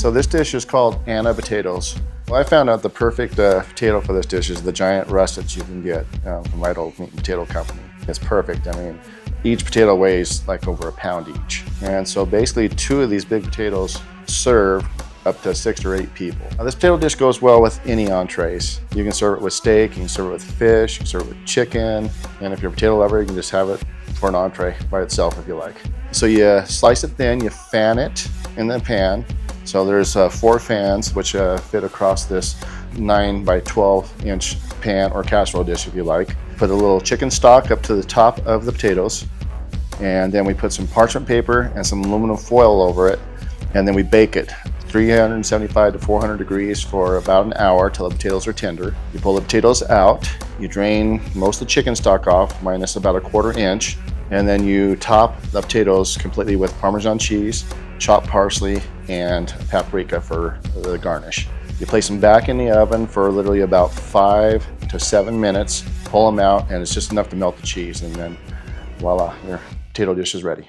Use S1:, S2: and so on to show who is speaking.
S1: So this dish is called Anna potatoes. Well, I found out the perfect potato for this dish is the giant russets you can get from Right Old Meat and Potato Company. It's perfect. I mean, each potato weighs like over a pound each. And so basically 2 of these big potatoes serve up to 6 or 8 people. Now, this potato dish goes well with any entrees. You can serve it with steak, you can serve it with fish, you can serve it with chicken, and if you're a potato lover, you can just have it for an entree by itself if you like. So you slice it thin, you fan it in the pan. So there's 4 fans which fit across this 9 by 12 inch pan or casserole dish if you like. Put a little chicken stock up to the top of the potatoes, and then we put some parchment paper and some aluminum foil over it, and then we bake it 375 to 400 degrees for about an hour till the potatoes are tender. You pull the potatoes out, you drain most of the chicken stock off, minus about a 1/4 inch, and then you top the potatoes completely with Parmesan cheese, chopped parsley, and paprika for the garnish. You place them back in the oven for literally about 5 to 7 minutes, pull them out, and it's just enough to melt the cheese, and then voila, your potato dish is ready.